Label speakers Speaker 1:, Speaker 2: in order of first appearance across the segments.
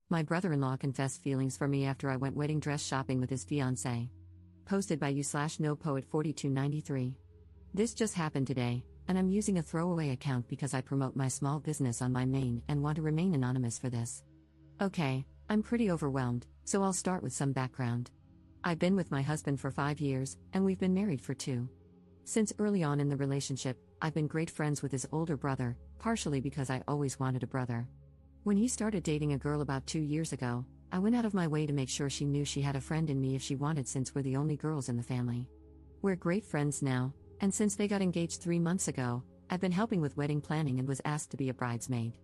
Speaker 1: My brother-in-law confessed feelings for me after I went wedding dress shopping with his fiancée. Posted by you/NoPoet4293. This just happened today, and I'm using a throwaway account because I promote my small business on my main and want to remain anonymous for this. Okay, I'm pretty overwhelmed, so I'll start with some background. I've been with my husband for 5 years, and we've been married for 2. Since early on in the relationship, I've been great friends with his older brother, partially because I always wanted a brother. When he started dating a girl about 2 years ago, I went out of my way to make sure she knew she had a friend in me if she wanted, since we're the only girls in the family. We're great friends now, and since they got engaged 3 months ago, I've been helping with wedding planning and was asked to be a bridesmaid.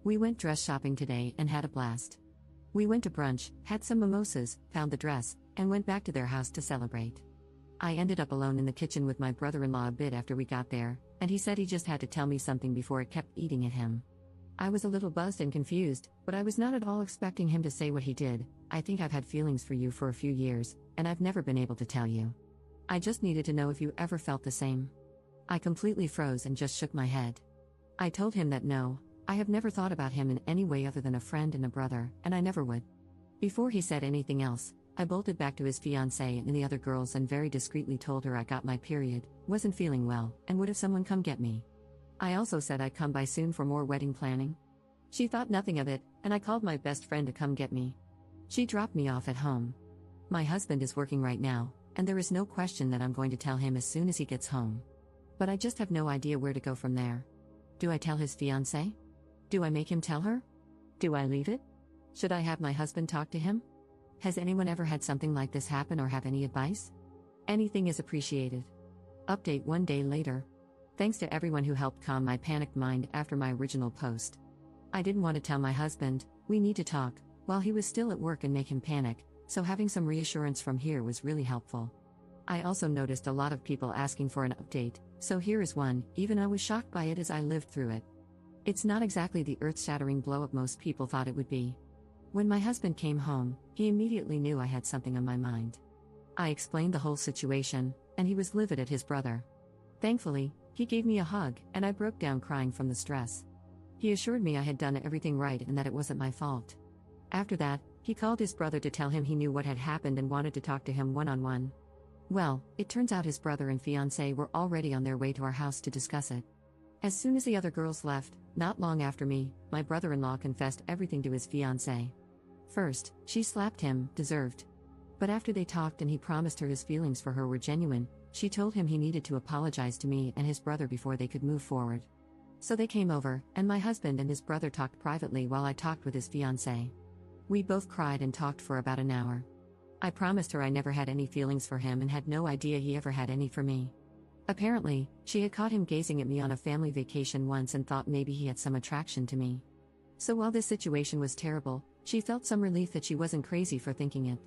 Speaker 1: We went dress shopping today and had a blast. We went to brunch, had some mimosas, found the dress, and went back to their house to celebrate. I ended up alone in the kitchen with my brother-in-law a bit after we got there, and he said he just had to tell me something before it kept eating at him. I was a little buzzed and confused, but I was not at all expecting him to say what he did. I think I've had feelings for you for a few years, and I've never been able to tell you. I just needed to know if you ever felt the same. I completely froze and just shook my head. I told him that no, I have never thought about him in any way other than a friend and a brother, and I never would. Before he said anything else, I bolted back to his fiancée and the other girls and very discreetly told her I got my period, wasn't feeling well, and would have someone come get me. I also said I'd come by soon for more wedding planning. She thought nothing of it, and I called my best friend to come get me. She dropped me off at home. My husband is working right now, and there is no question that I'm going to tell him as soon as he gets home. But I just have no idea where to go from there. Do I tell his fiancée? Do I make him tell her? Do I leave it? Should I have my husband talk to him? Has anyone ever had something like this happen or have any advice? Anything is appreciated. Update 1 day later. Thanks to everyone who helped calm my panicked mind after my original post. I didn't want to tell my husband, we need to talk, while he was still at work and make him panic, so having some reassurance from here was really helpful. I also noticed a lot of people asking for an update, so here is one, even I was shocked by it as I lived through it. It's not exactly the earth-shattering blow-up most people thought it would be. When my husband came home, he immediately knew I had something on my mind. I explained the whole situation, and he was livid at his brother. Thankfully, he gave me a hug, and I broke down crying from the stress. He assured me I had done everything right and that it wasn't my fault. After that, he called his brother to tell him he knew what had happened and wanted to talk to him one-on-one. Well, it turns out his brother and fiancé were already on their way to our house to discuss it. As soon as the other girls left, not long after me, my brother-in-law confessed everything to his fiancée. First, she slapped him, deserved. But after they talked and he promised her his feelings for her were genuine, she told him he needed to apologize to me and his brother before they could move forward. So they came over, and my husband and his brother talked privately while I talked with his fiancée. We both cried and talked for about an hour. I promised her I never had any feelings for him and had no idea he ever had any for me. Apparently, she had caught him gazing at me on a family vacation once and thought maybe he had some attraction to me. So while this situation was terrible, she felt some relief that she wasn't crazy for thinking it.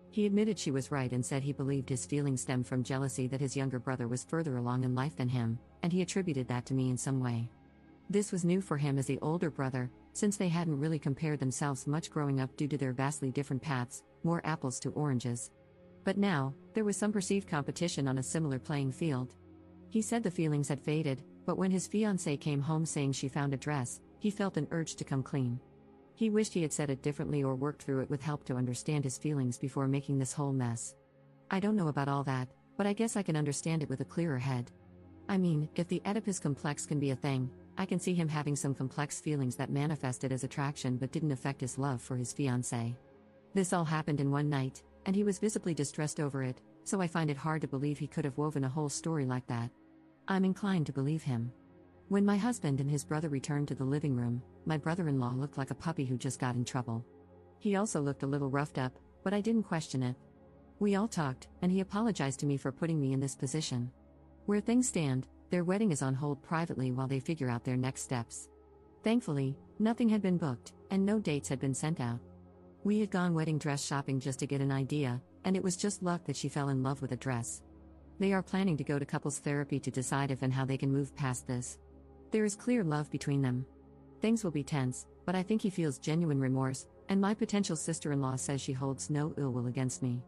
Speaker 1: He admitted she was right and said he believed his feelings stemmed from jealousy that his younger brother was further along in life than him, and he attributed that to me in some way. This was new for him as the older brother, since they hadn't really compared themselves much growing up due to their vastly different paths, more apples to oranges. But now, there was some perceived competition on a similar playing field. He said the feelings had faded, but when his fiancée came home saying she found a dress, he felt an urge to come clean. He wished he had said it differently or worked through it with help to understand his feelings before making this whole mess. I don't know about all that, but I guess I can understand it with a clearer head. I mean, if the Oedipus complex can be a thing, I can see him having some complex feelings that manifested as attraction but didn't affect his love for his fiancée. This all happened in one night, and he was visibly distressed over it, so I find it hard to believe he could have woven a whole story like that. I'm inclined to believe him. When my husband and his brother returned to the living room, my brother-in-law looked like a puppy who just got in trouble. He also looked a little roughed up, but I didn't question it. We all talked, and he apologized to me for putting me in this position. Where things stand, their wedding is on hold privately while they figure out their next steps. Thankfully, nothing had been booked, and no dates had been sent out. We had gone wedding dress shopping just to get an idea, and it was just luck that she fell in love with a dress. They are planning to go to couples therapy to decide if and how they can move past this. There is clear love between them. Things will be tense, but I think he feels genuine remorse, and my potential sister-in-law says she holds no ill will against me.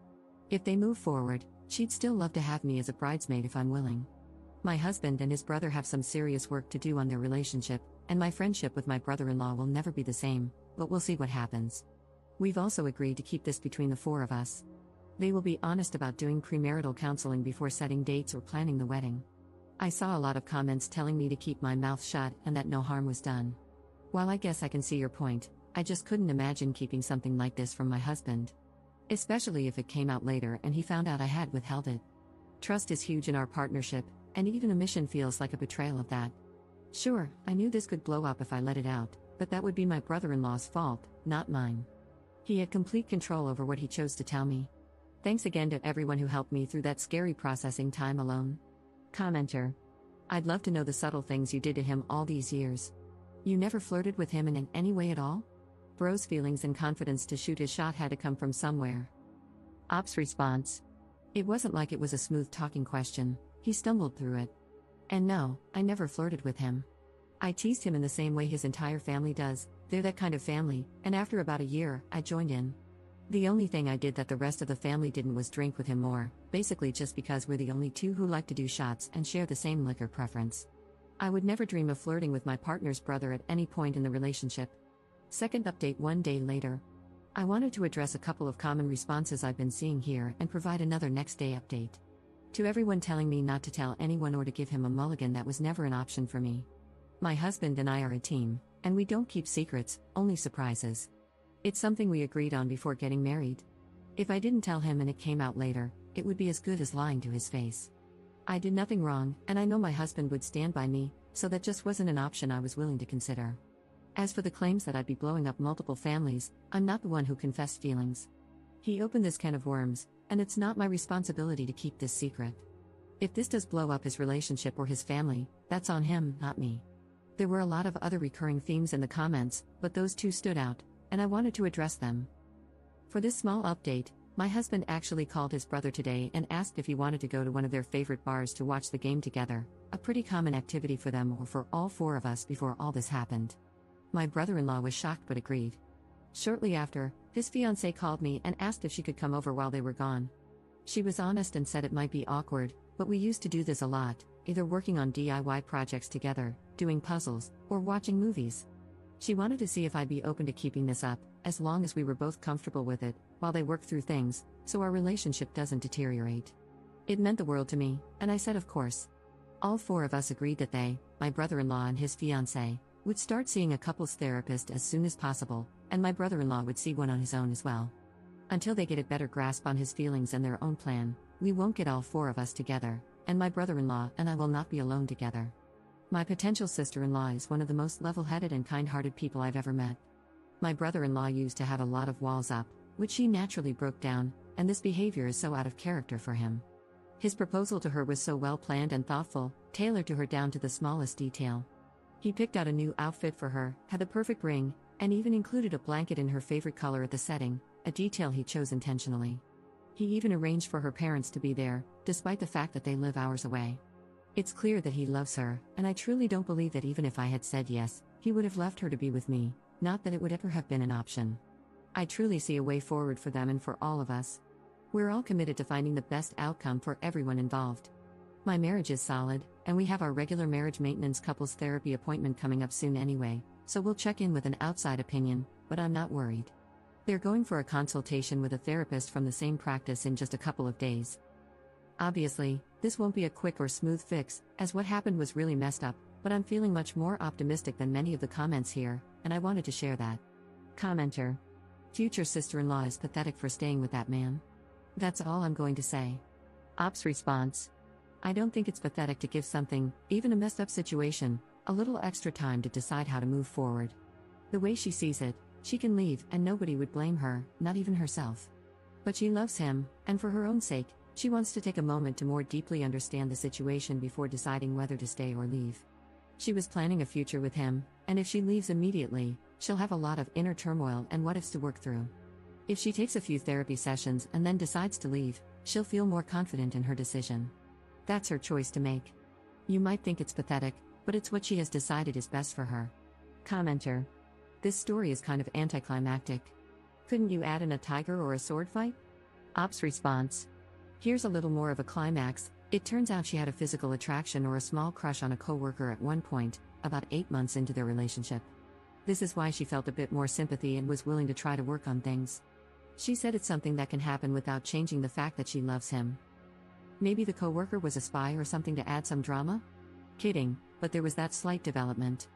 Speaker 1: If they move forward, she'd still love to have me as a bridesmaid if I'm willing. My husband and his brother have some serious work to do on their relationship, and my friendship with my brother-in-law will never be the same, but we'll see what happens. We've also agreed to keep this between the four of us. They will be honest about doing premarital counseling before setting dates or planning the wedding. I saw a lot of comments telling me to keep my mouth shut and that no harm was done. While I guess I can see your point, I just couldn't imagine keeping something like this from my husband. Especially if it came out later and he found out I had withheld it. Trust is huge in our partnership, and even omission feels like a betrayal of that. Sure, I knew this could blow up if I let it out, but that would be my brother-in-law's fault, not mine. He had complete control over what he chose to tell me. Thanks again to everyone who helped me through that scary processing time alone. Commenter. I'd love to know the subtle things you did to him all these years. You never flirted with him in any way at all? Bro's feelings and confidence to shoot his shot had to come from somewhere. Ops response. It wasn't like it was a smooth talking question, he stumbled through it. And no, I never flirted with him. I teased him in the same way his entire family does, they're that kind of family, and after about a year, I joined in. The only thing I did that the rest of the family didn't was drink with him more, basically just because we're the only two who like to do shots and share the same liquor preference. I would never dream of flirting with my partner's brother at any point in the relationship. Second update 1 day later. I wanted to address a couple of common responses I've been seeing here and provide another next day update. To everyone telling me not to tell anyone or to give him a mulligan, that was never an option for me. My husband and I are a team, and we don't keep secrets, only surprises. It's something we agreed on before getting married. If I didn't tell him and it came out later, it would be as good as lying to his face. I did nothing wrong, and I know my husband would stand by me, so that just wasn't an option I was willing to consider. As for the claims that I'd be blowing up multiple families, I'm not the one who confessed feelings. He opened this can of worms, and it's not my responsibility to keep this secret. If this does blow up his relationship or his family, that's on him, not me. There were a lot of other recurring themes in the comments, but those two stood out, and I wanted to address them. For this small update, my husband actually called his brother today and asked if he wanted to go to one of their favorite bars to watch the game together, a pretty common activity for them or for all four of us before all this happened. My brother-in-law was shocked but agreed. Shortly after, his fiancée called me and asked if she could come over while they were gone. She was honest and said it might be awkward, but we used to do this a lot, either working on DIY projects together, doing puzzles, or watching movies. She wanted to see if I'd be open to keeping this up, as long as we were both comfortable with it, while they worked through things, so our relationship doesn't deteriorate. It meant the world to me, and I said of course. All four of us agreed that they, my brother-in-law and his fiancée, would start seeing a couples therapist as soon as possible, and my brother-in-law would see one on his own as well. Until they get a better grasp on his feelings and their own plan, we won't get all four of us together, and my brother-in-law and I will not be alone together. My potential sister-in-law is one of the most level-headed and kind-hearted people I've ever met. My brother-in-law used to have a lot of walls up, which she naturally broke down, and this behavior is so out of character for him. His proposal to her was so well-planned and thoughtful, tailored to her down to the smallest detail. He picked out a new outfit for her, had the perfect ring, and even included a blanket in her favorite color at the setting, a detail he chose intentionally. He even arranged for her parents to be there, despite the fact that they live hours away. It's clear that he loves her, and I truly don't believe that even if I had said yes, he would have left her to be with me, not that it would ever have been an option. I truly see a way forward for them and for all of us. We're all committed to finding the best outcome for everyone involved. My marriage is solid, and we have our regular marriage maintenance couples therapy appointment coming up soon anyway, so we'll check in with an outside opinion, but I'm not worried. They're going for a consultation with a therapist from the same practice in just a couple of days. Obviously, this won't be a quick or smooth fix, as what happened was really messed up, but I'm feeling much more optimistic than many of the comments here, and I wanted to share that. Commenter. Future sister-in-law is pathetic for staying with that man. That's all I'm going to say. Ops response. I don't think it's pathetic to give something, even a messed up situation, a little extra time to decide how to move forward. The way she sees it, she can leave and nobody would blame her, not even herself. But she loves him, and for her own sake, she wants to take a moment to more deeply understand the situation before deciding whether to stay or leave. She was planning a future with him, and if she leaves immediately, she'll have a lot of inner turmoil and what-ifs to work through. If she takes a few therapy sessions and then decides to leave, she'll feel more confident in her decision. That's her choice to make. You might think it's pathetic, but it's what she has decided is best for her. Commenter. This story is kind of anticlimactic. Couldn't you add in a tiger or a sword fight? Ops response. Here's a little more of a climax. It turns out she had a physical attraction or a small crush on a coworker at one point, about 8 months into their relationship. This is why she felt a bit more sympathy and was willing to try to work on things. She said it's something that can happen without changing the fact that she loves him. Maybe the coworker was a spy or something to add some drama? Kidding, but there was that slight development.